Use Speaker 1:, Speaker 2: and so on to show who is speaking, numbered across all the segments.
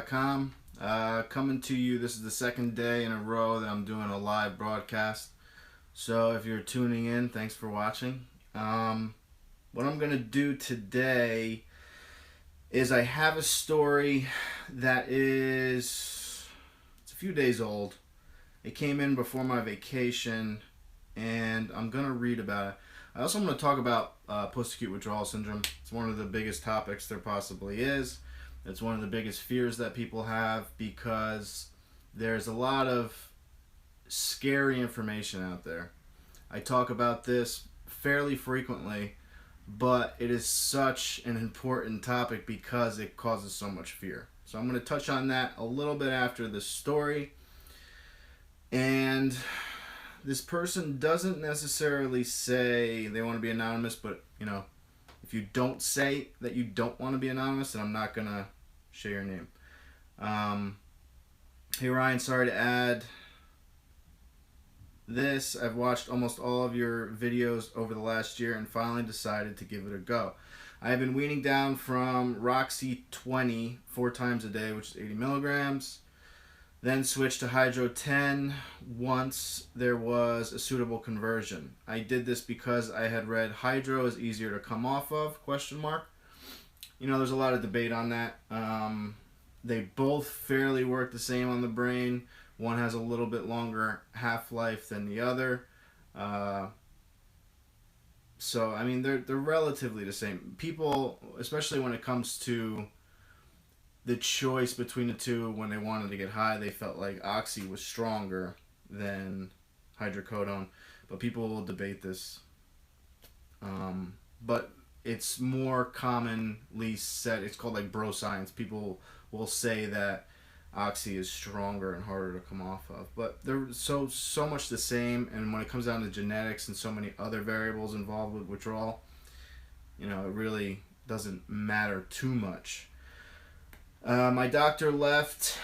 Speaker 1: Com. Coming to you, this is the second day in a row that I'm doing a live broadcast. So if you're tuning in, thanks for watching. What I'm going to do today is I have a story that it's a few days old. It came in before my vacation, and I'm going to read about it. I also want to talk about post-acute withdrawal syndrome. It's one of the biggest topics there possibly is. It's one of the biggest fears that people have because there's a lot of scary information out there. I talk about this fairly frequently, but it is such an important topic because it causes so much fear. So I'm going to touch on that a little bit after this story. And this person doesn't necessarily say they want to be anonymous, but if you don't say that you don't want to be anonymous, then I'm not going to share your name. Hey Ryan, sorry to add this. I've watched almost all of your videos over the last year and finally decided to give it a go. I have been weaning down from Roxy 20 4 times a day, which is 80 milligrams. Then switched to Hydro 10 once there was a suitable conversion. I did this because I had read Hydro is easier to come off of, ? There's a lot of debate on that. They both fairly work the same on the brain. One has a little bit longer half-life than the other. They're relatively the same. People, especially when it comes to the choice between the two, when they wanted to get high, they felt like Oxy was stronger than hydrocodone. But people will debate this. But it's more commonly said, it's called like bro science. People will say that Oxy is stronger and harder to come off of. But they're so much the same, and when it comes down to genetics and so many other variables involved with withdrawal, it really doesn't matter too much. My doctor left,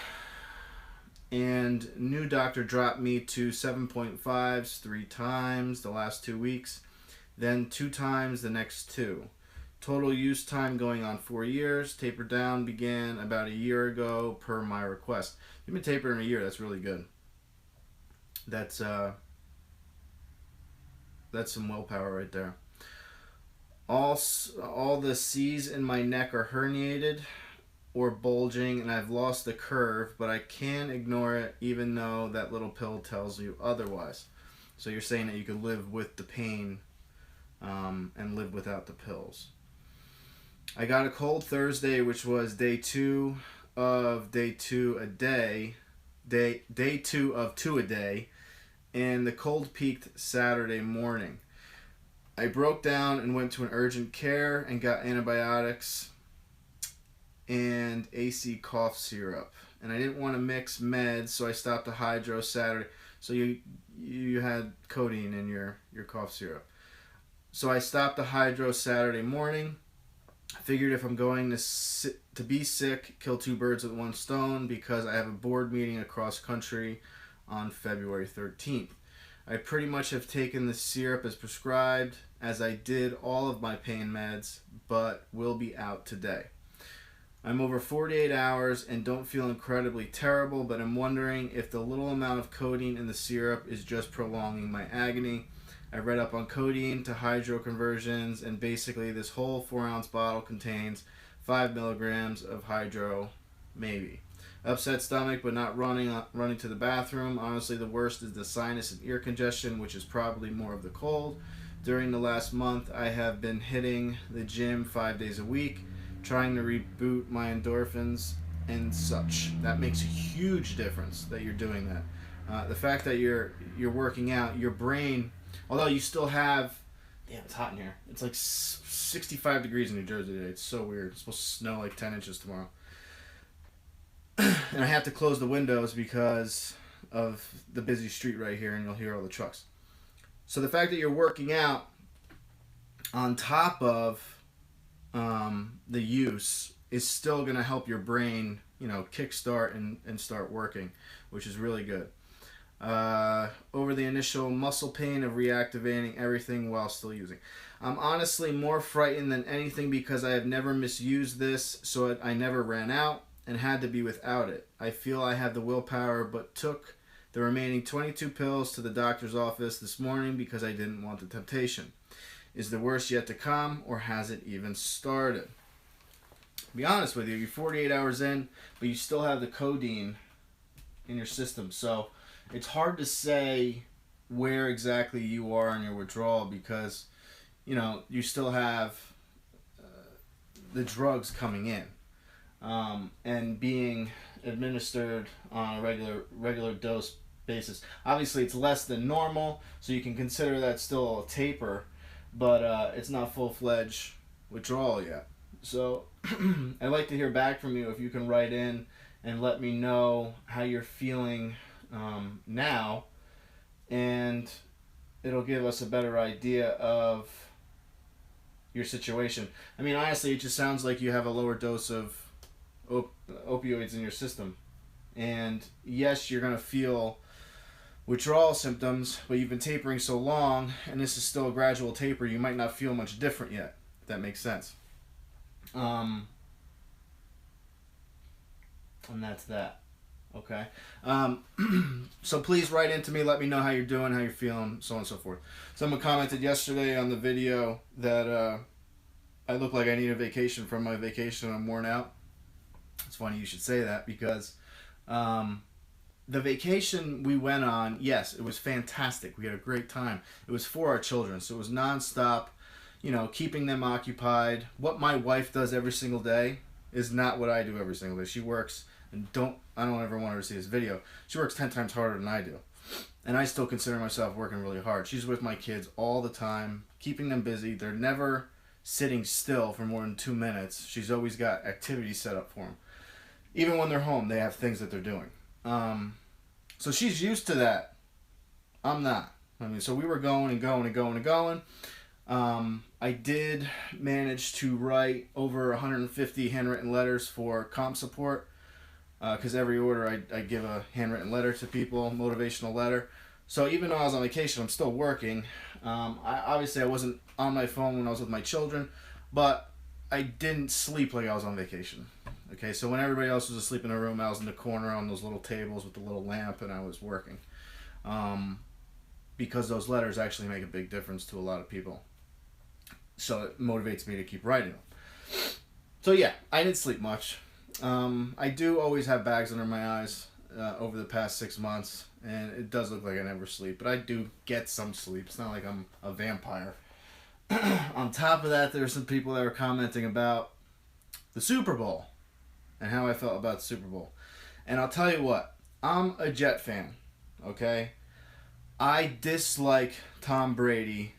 Speaker 1: and new doctor dropped me to 7.5s 3 times the last 2 weeks, then 2 times the next 2. Total use time going on 4 years. Taper down began about a year ago per my request. You've been tapering a year. That's really good. That's some willpower right there. All the C's in my neck are herniated or bulging, and I've lost the curve, but I can ignore it even though that little pill tells you otherwise. So you're saying that you could live with the pain and live without the pills. I got a cold Thursday, which was day 2 of 2 a day, day 2 of 2 a day, and the cold peaked Saturday morning. I broke down and went to an urgent care and got antibiotics and AC cough syrup. And I didn't want to mix meds, so I stopped the Hydro Saturday. So you had codeine in your cough syrup. So I stopped the Hydro Saturday morning. I figured if I'm going to be sick, kill 2 birds with 1 stone, because I have a board meeting across country on February 13th. I pretty much have taken the syrup as prescribed, as I did all of my pain meds, but will be out today. I'm over 48 hours and don't feel incredibly terrible, but I'm wondering if the little amount of codeine in the syrup is just prolonging my agony. I read up on codeine to hydro conversions, and basically this whole 4-ounce bottle contains 5 milligrams of hydro, maybe. Upset stomach, but not running to the bathroom. Honestly, the worst is the sinus and ear congestion, which is probably more of the cold. During the last month, I have been hitting the gym 5 days a week, trying to reboot my endorphins and such. That makes a huge difference that you're doing that. The fact that you're working out, your brain, although you still have, damn, it's hot in here. It's like 65 degrees in New Jersey today. It's so weird. It's supposed to snow like 10 inches tomorrow. And I have to close the windows because of the busy street right here, and you'll hear all the trucks. So the fact that you're working out on top of the use is still going to help your brain, kickstart and start working, which is really good. Over the initial muscle pain of reactivating everything while still using. I'm honestly more frightened than anything because I have never misused this, so I never ran out. and had to be without it. I feel I have the willpower, but took the remaining 22 pills to the doctor's office this morning because I didn't want the temptation. Is the worst yet to come, or has it even started? To be honest with you, you're 48 hours in, but you still have the codeine in your system. So it's hard to say where exactly you are in your withdrawal because, you know, you still have the drugs coming in and being administered on a regular dose basis. Obviously, it's less than normal, so you can consider that still a taper, but it's not full-fledged withdrawal yet. So I'd like to hear back from you if you can write in and let me know how you're feeling now, and it'll give us a better idea of your situation. I mean, honestly, it just sounds like you have a lower dose of opioids in your system. And yes, you're going to feel withdrawal symptoms, but you've been tapering so long, and this is still a gradual taper, you might not feel much different yet, if that makes sense. And that's that. Okay. So please write into me, let me know how you're doing, how you're feeling, so on and so forth. Someone commented yesterday on the video that I look like I need a vacation from my vacation. I'm worn out. It's funny you should say that because the vacation we went on, yes, it was fantastic. We had a great time. It was for our children, so it was nonstop, you know, keeping them occupied. What my wife does every single day is not what I do every single day. She works, and I don't ever want her to see this video. She works 10 times harder than I do. And I still consider myself working really hard. She's with my kids all the time, keeping them busy. They're never sitting still for more than 2 minutes. She's always got activities set up for them. Even when they're home, they have things that they're doing. So she's used to that. I'm not. I mean, so we were going and going and going and going. I did manage to write over 150 handwritten letters for comp support. Because every order I give a handwritten letter to people, motivational letter. So even though I was on vacation, I'm still working. Obviously I wasn't on my phone when I was with my children, but I didn't sleep like I was on vacation. Okay, so when everybody else was asleep in their room, I was in the corner on those little tables with the little lamp, and I was working. Because those letters actually make a big difference to a lot of people. So it motivates me to keep writing them. So yeah, I didn't sleep much. I do always have bags under my eyes over the past 6 months, and it does look like I never sleep, but I do get some sleep. It's not like I'm a vampire. On top of that, there were some people that were commenting about the Super Bowl and how I felt about the Super Bowl. And I'll tell you what, I'm a Jet fan, okay? I dislike Tom Brady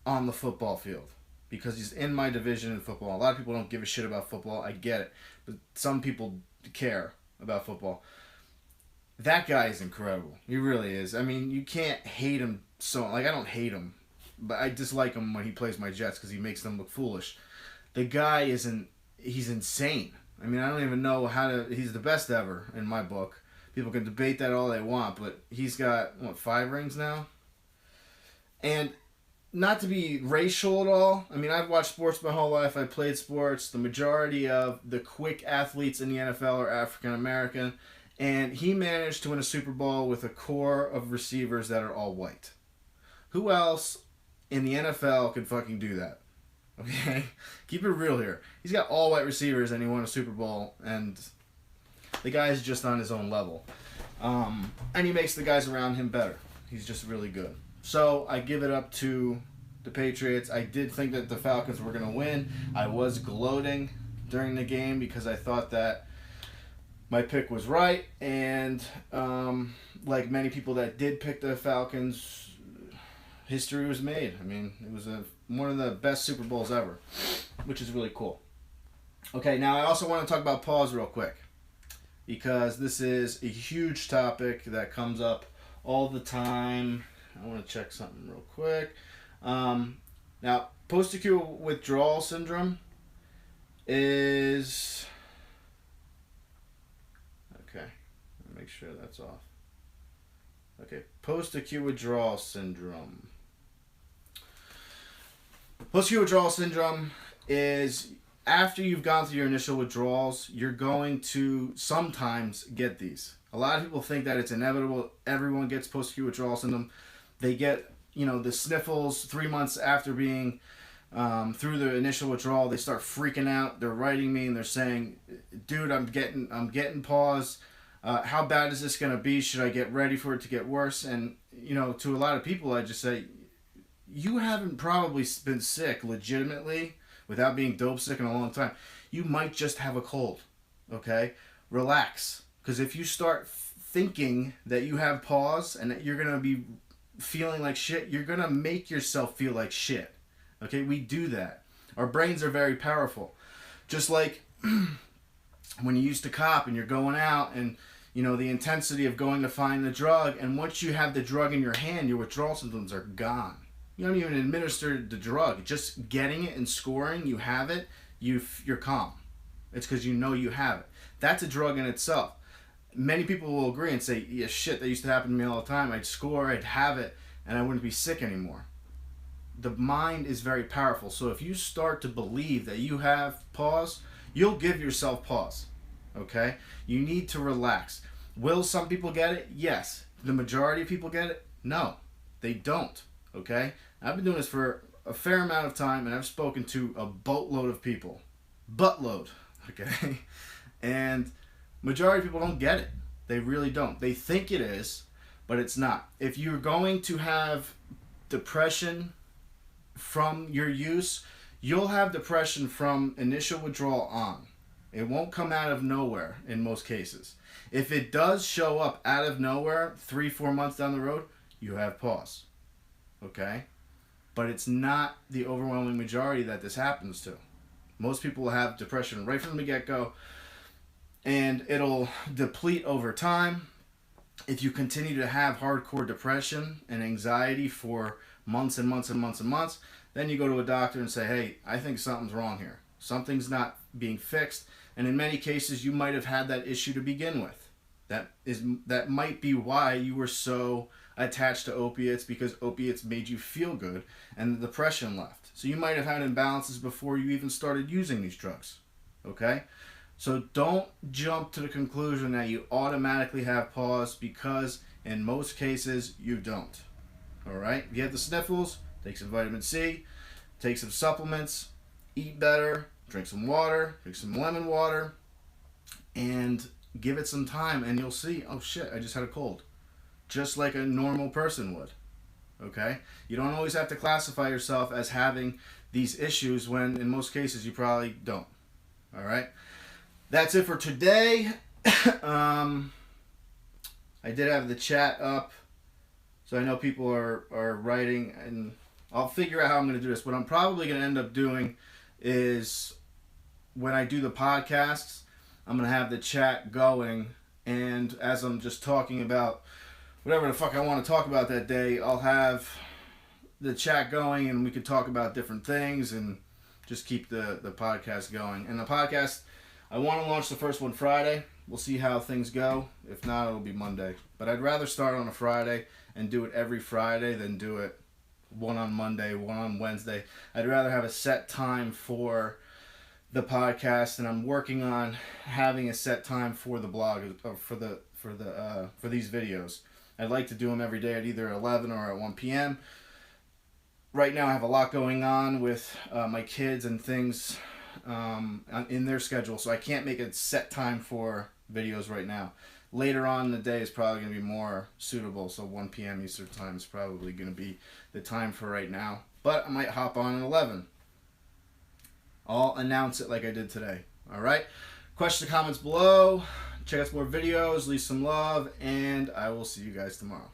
Speaker 1: on the football field because he's in my division in football. A lot of people don't give a shit about football. I get it. But some people care about football. That guy is incredible. He really is. I mean, you can't hate him so... Like, I don't hate him, but I dislike him when he plays my Jets because he makes them look foolish. The guy isn't... He's insane. I mean, I don't even know how to... He's the best ever in my book. People can debate that all they want, but he's got, 5 rings now? And not to be racial at all. I mean, I've watched sports my whole life. I've played sports. The majority of the quick athletes in the NFL are African American. And he managed to win a Super Bowl with a core of receivers that are all white. Who else in the NFL could fucking do that? Okay? Keep it real here. He's got all white receivers and he won a Super Bowl. And the guy's just on his own level. And he makes the guys around him better. He's just really good. So I give it up to the Patriots. I did think that the Falcons were going to win. I was gloating during the game because I thought that my pick was right. And like many people that did pick the Falcons, history was made. I mean, it was one of the best Super Bowls ever, which is really cool. Okay, now I also want to talk about PAWS real quick because this is a huge topic that comes up all the time. I want to check something real quick. Now, post-acute withdrawal syndrome is... Okay, make sure that's off. Okay, post-acute withdrawal syndrome. Post-acute withdrawal syndrome is after you've gone through your initial withdrawals, you're going to sometimes get these. A lot of people think that it's inevitable. Everyone gets post-acute withdrawal syndrome. They get, the sniffles 3 months after being through the initial withdrawal. They start freaking out. They're writing me and they're saying, "Dude, I'm getting PAWS. How bad is this gonna be? Should I get ready for it to get worse?" And to a lot of people, I just say, you haven't probably been sick legitimately without being dope sick in a long time. You might just have a cold. Okay, relax. Because if you start thinking that you have PAWS and that you're gonna be feeling like shit, you're gonna make yourself feel like shit. Okay, we do that. Our brains are very powerful. Just like when you used to cop and you're going out and the intensity of going to find the drug, and once you have the drug in your hand, your withdrawal symptoms are gone. You don't even administer the drug. Just getting it and scoring, you have it, you're calm. It's because you have it. That's a drug in itself. Many people will agree and say, yeah, shit, that used to happen to me all the time. I'd score, I'd have it, and I wouldn't be sick anymore. The mind is very powerful. So if you start to believe that you have PAWS, you'll give yourself PAWS. Okay? You need to relax. Will some people get it? Yes. The majority of people get it? No. They don't. Okay? I've been doing this for a fair amount of time, and I've spoken to a boatload of people. Buttload. Okay? And majority of people don't get it. They really don't. They think it is, but it's not. If you're going to have depression from your use, you'll have depression from initial withdrawal on. It won't come out of nowhere in most cases. If it does show up out of nowhere 3-4 months down the road, you have PAWS. Okay? But it's not the overwhelming majority that this happens to. Most people will have depression right from the get-go, and it'll deplete over time. If you continue to have hardcore depression and anxiety for months and months and months and months, then you go to a doctor and say, hey, I think something's wrong here. Something's not being fixed. And in many cases, you might have had that issue to begin with. That might be why you were so attached to opiates, because opiates made you feel good and the depression left. So you might have had imbalances before you even started using these drugs. Okay? So don't jump to the conclusion that you automatically have PAWS, because in most cases you don't. Alright? If you have the sniffles, take some vitamin C, take some supplements, eat better, drink some water, drink some lemon water, and give it some time, and you'll see, oh shit, I just had a cold. Just like a normal person would. Okay? You don't always have to classify yourself as having these issues when in most cases you probably don't. Alright? That's it for today. I did have the chat up, so I know people are writing, and I'll figure out how I'm going to do this. What I'm probably going to end up doing is when I do the podcasts, I'm going to have the chat going, and as I'm just talking about whatever the fuck I want to talk about that day, I'll have the chat going, and we could talk about different things and just keep the podcast going. And the podcast, I want to launch the first one Friday. We'll see how things go. If not, it'll be Monday. But I'd rather start on a Friday and do it every Friday than do it one on Monday, one on Wednesday. I'd rather have a set time for the podcast, and I'm working on having a set time for the blog, or for these videos. I'd like to do them every day at either 11 or at 1 p.m. Right now I have a lot going on with my kids and things in their schedule, so I can't make a set time for videos right now. Later on in the day is probably going to be more suitable, so 1 p.m. Eastern time is probably going to be the time for right now. But I might hop on at 11. I'll announce it like I did today. Alright? Questions or comments below. Check out some more videos. Leave some love. And I will see you guys tomorrow.